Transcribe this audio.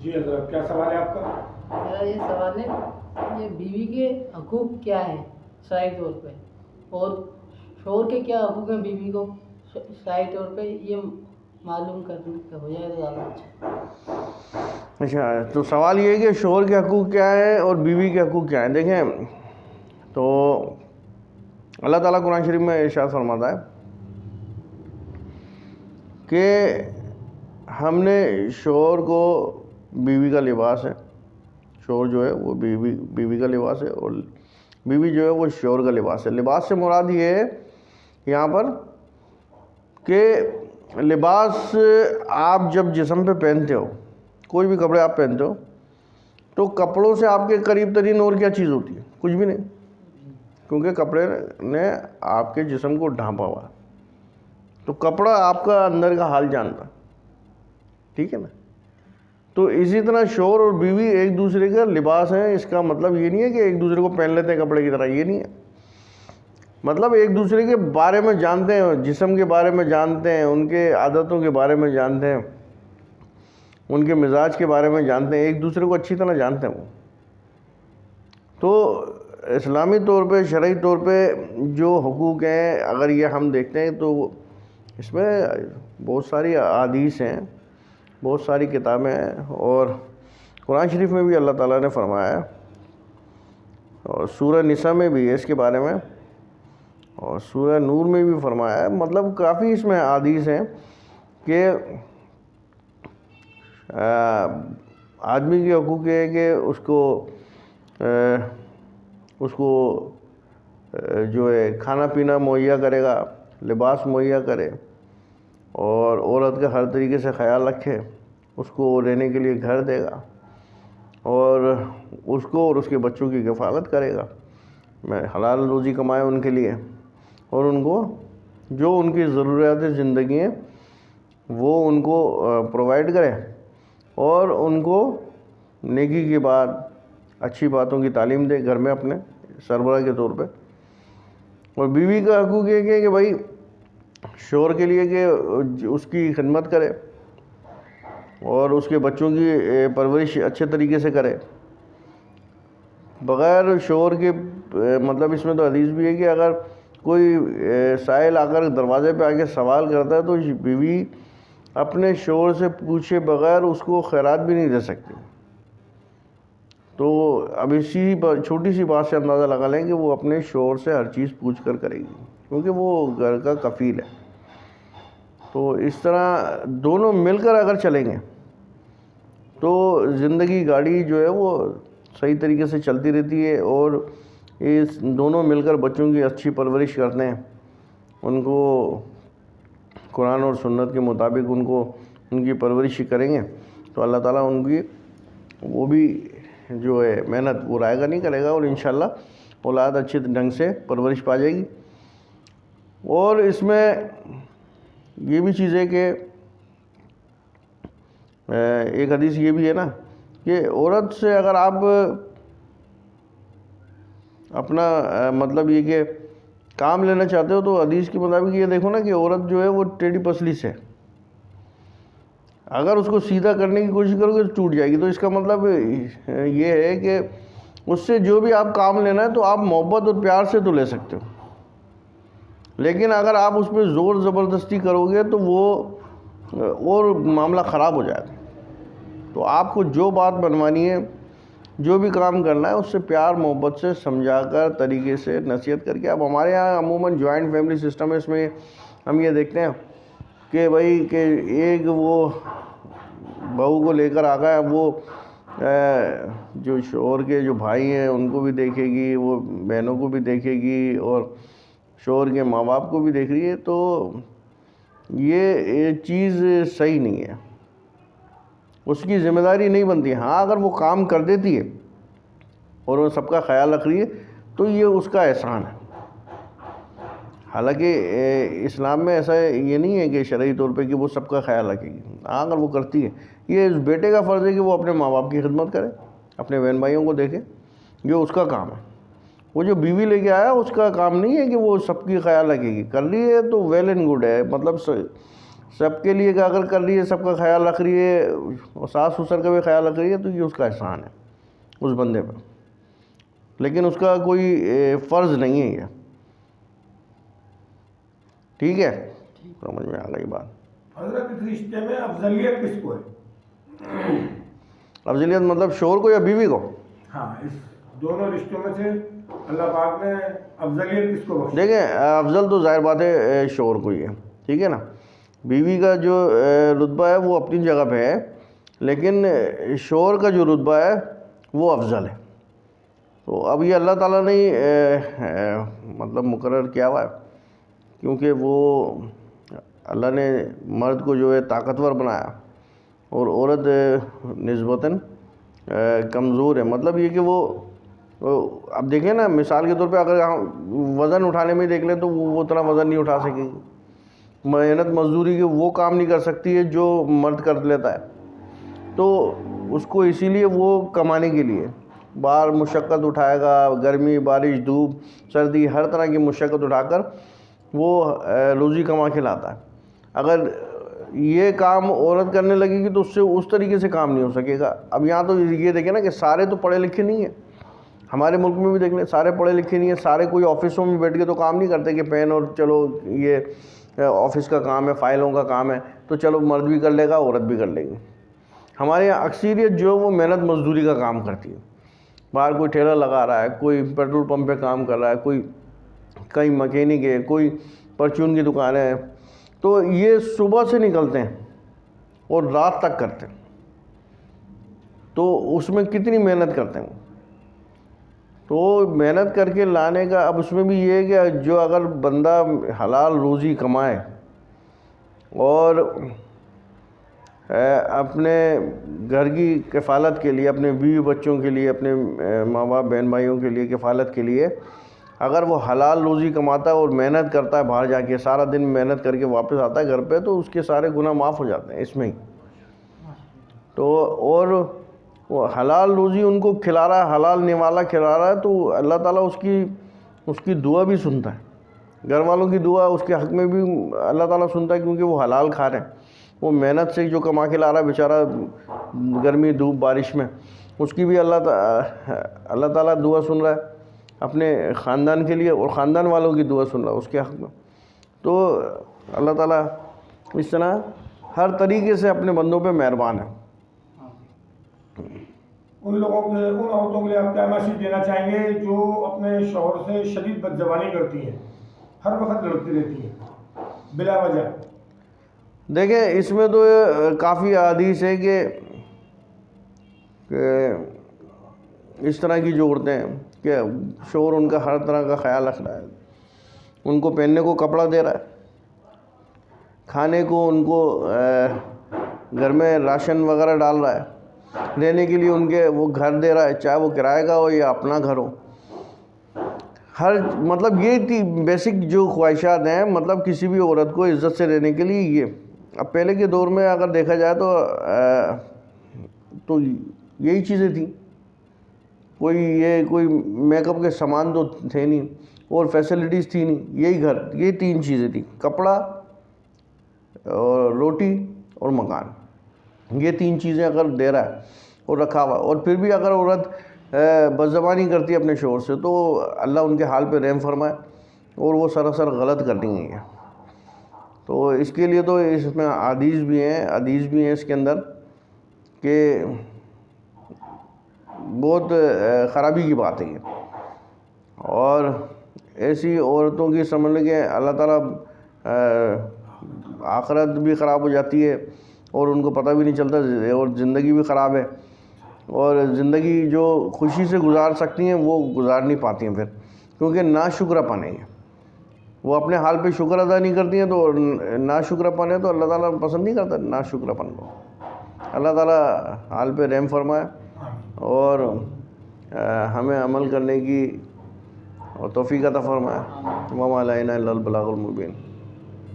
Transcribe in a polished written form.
جی حضرت، کیا سوال ہے آپ کا؟ میرا یہ سوال ہے، یہ بیوی کے حقوق کیا ہیں شرعی طور پہ، اور شوہر کے کیا حقوق ہیں بیوی کو شرعی طور پہ، یہ معلوم کرنے ہو جائے تو زیادہ اچھا۔ اچھا، تو سوال یہ ہے کہ شوہر کے حقوق کیا ہیں اور بیوی کے حقوق کیا ہیں۔ دیکھیں، تو اللہ تعالیٰ قرآن شریف میں ارشاد فرماتا ہے کہ ہم نے شوہر کو بیوی کا لباس ہے، شوہر جو ہے وہ بیوی کا لباس ہے، اور بیوی جو ہے وہ شوہر کا لباس ہے۔ لباس سے مراد یہ ہے یہاں پر کہ لباس آپ جب جسم پہ پہنتے ہو، کوئی بھی کپڑے آپ پہنتے ہو، تو کپڑوں سے آپ کے قریب ترین اور کیا چیز ہوتی ہے؟ کچھ بھی نہیں، کیونکہ کپڑے نے آپ کے جسم کو ڈھانپا ہوا، تو کپڑا آپ کا اندر کا حال جانتا، ٹھیک ہے نا۔ تو اسی طرح شوہر اور بیوی ایک دوسرے کا لباس ہیں۔ اس کا مطلب یہ نہیں ہے کہ ایک دوسرے کو پہن لیتے ہیں کپڑے کی طرح، یہ نہیں ہے۔ مطلب ایک دوسرے کے بارے میں جانتے ہیں، جسم کے بارے میں جانتے ہیں، ان کے عادتوں کے بارے میں جانتے ہیں، ان کے مزاج کے بارے میں جانتے ہیں، ایک دوسرے کو اچھی طرح جانتے ہیں وہ۔ تو اسلامی طور پہ، شرعی طور پہ جو حقوق ہیں، اگر یہ ہم دیکھتے ہیں تو اس میں بہت ساری احادیث ہیں، بہت ساری کتابیں ہیں، اور قرآن شریف میں بھی اللہ تعالیٰ نے فرمایا ہے، اور سورہ نساء میں بھی ہے اس کے بارے میں، اور سورہ نور میں بھی فرمایا ہے۔ مطلب کافی اس میں احادیث ہیں کہ آدمی کے حقوق یہ ہے کہ اس کو جو ہے کھانا پینا مہیا کرے گا، لباس مہیا کرے، اور عورت کا ہر طریقے سے خیال رکھے، اس کو رہنے کے لیے گھر دے گا، اور اس کو اور اس کے بچوں کی کفالت کرے گا، میں حلال روزی کمائے ان کے لیے، اور ان کو جو ان کی ضروریات زندگی ہیں وہ ان کو پرووائڈ کرے، اور ان کو نیکی کی بات، اچھی باتوں کی تعلیم دے گھر میں اپنے سربراہ کے طور پہ۔ اور بیوی کا حقوق یہ ہے کہ بھائی شوہر کے لیے کہ اس کی خدمت کرے، اور اس کے بچوں کی پرورش اچھے طریقے سے کرے، بغیر شوہر کے۔ مطلب اس میں تو حدیث بھی ہے کہ اگر کوئی سائل آ کر دروازے پہ آ کے سوال کرتا ہے تو بیوی اپنے شوہر سے پوچھے بغیر اس کو خیرات بھی نہیں دے سکتی۔ تو اب اسی چھوٹی سی بات سے اندازہ لگا لیں کہ وہ اپنے شوہر سے ہر چیز پوچھ کر کرے گی، کیونکہ وہ گھر کا کفیل ہے۔ تو اس طرح دونوں مل کر اگر چلیں گے تو زندگی گاڑی جو ہے وہ صحیح طریقے سے چلتی رہتی ہے، اور اس دونوں مل کر بچوں کی اچھی پرورش کرتے ہیں، ان کو قرآن اور سنت کے مطابق ان کی پرورش کریں گے تو اللہ تعالیٰ ان کی وہ بھی جو ہے محنت وہ رائے گا نہیں کرے گا، اور انشاءاللہ اولاد اچھے ڈھنگ سے پرورش پا جائے گی۔ اور اس میں یہ بھی چیز ہے کہ ایک حدیث یہ بھی ہے نا کہ عورت سے اگر آپ اپنا مطلب یہ کہ کام لینا چاہتے ہو تو حدیث کے مطابق یہ دیکھو نا کہ عورت جو ہے وہ ٹیڑھی پسلی سے، اگر اس کو سیدھا کرنے کی کوشش کرو گے تو ٹوٹ جائے گی۔ تو اس کا مطلب یہ ہے کہ اس سے جو بھی آپ کام لینا ہے تو آپ محبت اور پیار سے تو لے سکتے ہو، لیکن اگر آپ اس پہ زور زبردستی کرو گے تو وہ اور معاملہ خراب ہو جائے گا۔ تو آپ کو جو بات بنوانی ہے، جو بھی کام کرنا ہے، اس سے پیار محبت سے سمجھا کر، طریقے سے نصیحت کر کے۔ اب ہمارے یہاں عموماً جوائنٹ فیملی سسٹم ہے، اس میں ہم یہ دیکھتے ہیں کہ بھائی کہ ایک وہ بہو کو لے کر آ گیا، وہ جو شوہر کے جو بھائی ہیں ان کو بھی دیکھے گی، وہ بہنوں کو بھی دیکھے گی، اور شوہر کے ماں باپ کو بھی دیکھ رہی ہے۔ تو یہ چیز صحیح نہیں ہے، اس کی ذمہ داری نہیں بنتی۔ ہاں اگر وہ کام کر دیتی ہے اور وہ سب کا خیال رکھ رہی ہے تو یہ اس کا احسان ہے۔ حالانکہ اسلام میں ایسا یہ نہیں ہے کہ شرعی طور پہ کہ وہ سب کا خیال رکھے گی۔ ہاں اگر وہ کرتی ہے، یہ اس بیٹے کا فرض ہے کہ وہ اپنے ماں باپ کی خدمت کرے، اپنے بہن بھائیوں کو دیکھے، یہ اس کا کام ہے۔ وہ جو بیوی لے کے آیا اس کا کام نہیں ہے کہ وہ سب کی خیال رکھے گی، کر رہی ہے تو ویل اینڈ گڈ ہے، مطلب سب کے لیے اگر کر رہی ہے, سب کا خیال رکھ رہی ہے, اور ساس سسر کا بھی خیال رکھ رہی ہے, تو یہ اس کا احسان ہے اس بندے پہ, لیکن اس کا کوئی فرض نہیں ہے یہ. ٹھیک ہے, سمجھ میں آ گئی بات. حضرت اس رشتے میں افضلیت کس کو ہے؟ افضلیت مطلب شوہر کو یا بیوی کو؟ ہاں, اس دونوں رشتوں میں سے اللہ پاک نے افضلیت کس کو بخشی؟ دیکھیں, افضل تو ظاہر بات ہے شوہر کو ہی ہے, ٹھیک ہے نا. بیوی کا جو رتبہ ہے وہ اپنی جگہ پہ ہے, لیکن شوہر کا جو رتبہ ہے وہ افضل ہے. تو اب یہ اللہ تعالیٰ نے مطلب مقرر کیا ہوا ہے, کیونکہ وہ اللہ نے مرد کو جو ہے طاقتور بنایا اور عورت نسبتاً کمزور ہے. مطلب یہ کہ وہ اب دیکھیں نا, مثال کے طور پہ اگر ہم وزن اٹھانے میں دیکھ لیں تو وہ اتنا وزن نہیں اٹھا سکے گی. محنت مزدوری کے وہ کام نہیں کر سکتی ہے جو مرد کر لیتا ہے. تو اس کو اسی لیے وہ کمانے کے لیے باہر مشقت اٹھائے گا, گرمی بارش دھوپ سردی ہر طرح کی مشقت اٹھا کر وہ روزی کما کے لاتا ہے. اگر یہ کام عورت کرنے لگے گی تو اس سے اس طریقے سے کام نہیں ہو سکے گا. اب یہاں تو یہ دیکھیں نا کہ سارے تو پڑھے لکھے نہیں ہیں, ہمارے ملک میں بھی دیکھ لیں سارے پڑھے لکھے نہیں ہیں, سارے کوئی آفسوں میں بیٹھ کے تو کام نہیں کرتے کہ پین اور چلو یہ آفس کا کام ہے, فائلوں کا کام ہے, تو چلو مرد بھی کر لے گا عورت بھی کر لے گی. ہمارے یہاں اکثریت جو وہ محنت مزدوری کا کام کرتی ہے. باہر کوئی ٹھیلا لگا رہا ہے, کوئی پیٹرول پمپ پہ کام کر رہا ہے, کوئی کہیں مکینک ہے, کوئی پرچون کی دکان ہے. تو یہ صبح سے نکلتے ہیں اور رات تک کرتے ہیں, تو اس میں کتنی محنت کرتے ہیں. تو محنت کر کے لانے کا, اب اس میں بھی یہ ہے کہ جو اگر بندہ حلال روزی کمائے اور اپنے گھر کی کفالت کے لیے, اپنے بیوی بچوں کے لیے, اپنے ماں باپ بہن بھائیوں کے لیے کفالت کے لیے اگر وہ حلال روزی کماتا ہے اور محنت کرتا ہے, باہر جا کے سارا دن محنت کر کے واپس آتا ہے گھر پہ, تو اس کے سارے گناہ معاف ہو جاتے ہیں اس میں ہی. تو اور وہ حلال روزی ان کو کھلا رہا ہے, حلال نوالا کھلا رہا ہے, تو اللہ تعالیٰ اس کی دعا بھی سنتا ہے. گھر والوں کی دعا اس کے حق میں بھی اللہ تعالیٰ سنتا ہے, کیونکہ وہ حلال کھا رہے ہیں. وہ محنت سے جو کما کے لا رہا ہے بیچارہ گرمی دھوپ بارش میں, اس کی بھی اللہ تعالیٰ دعا سن رہا ہے اپنے خاندان کے لیے, اور خاندان والوں کی دعا سن رہا ہے اس کے حق میں. تو اللہ تعالیٰ اس طرح ہر طریقے سے اپنے بندوں پہ مہربان ہے. ان عورتوں کے لیے آپ کیا میسج دینا چاہیں گے جو اپنے شوہر سے شدید بدزبانی کرتی ہیں, ہر وقت لڑتی رہتی ہیں بلا وجہ؟ دیکھیں, اس میں تو کافی احادیث ہے کہ اس طرح کی جو عورتیں ہیں کہ شوہر ان کا ہر طرح کا خیال رکھ رہا ہے, ان کو پہننے کو کپڑا دے رہا ہے, کھانے کو ان کو گھر میں راشن وغیرہ ڈال رہا ہے, رہنے کے لیے ان کے وہ گھر دے رہا ہے, چاہے وہ کرائے کا ہو یا اپنا گھر ہو. ہر مطلب یہ تھی بیسک جو خواہشات ہیں, مطلب کسی بھی عورت کو عزت سے رہنے کے لیے یہ. اب پہلے کے دور میں اگر دیکھا جائے تو یہی چیزیں تھیں, کوئی میک اپ کے سامان تو تھے نہیں اور فیسلٹیز تھی نہیں, یہی گھر, یہ تین چیزیں تھیں, کپڑا اور روٹی اور مکان. یہ تین چیزیں اگر دے رہا ہے اور رکھا ہوا, اور پھر بھی اگر عورت بدزبانی کرتی ہے اپنے شوہر سے, تو اللہ ان کے حال پہ رحم فرمائے, اور وہ سراسر غلط کر دی گئی ہیں. تو اس کے لیے تو اس میں حدیث بھی ہیں اس کے اندر کہ بہت خرابی کی بات ہے یہ. اور ایسی عورتوں کی سمجھ لیں کہ اللہ تعالیٰ آخرت بھی خراب ہو جاتی ہے اور ان کو پتہ بھی نہیں چلتا, اور زندگی بھی خراب ہے, اور زندگی جو خوشی سے گزار سکتی ہیں وہ گزار نہیں پاتی ہیں پھر, کیونکہ ناشکرہ پن ہے. وہ اپنے حال پہ شکر ادا نہیں کرتی ہیں, تو ناشکرہ پن ہے, تو اللہ تعالیٰ پسند نہیں کرتا ناشکرہ پن کو. اللہ تعالیٰ حال پہ رحم فرمائے اور ہمیں عمل کرنے کی توفیق عطا فرمائے. وما علینا الا البلاغ المبین.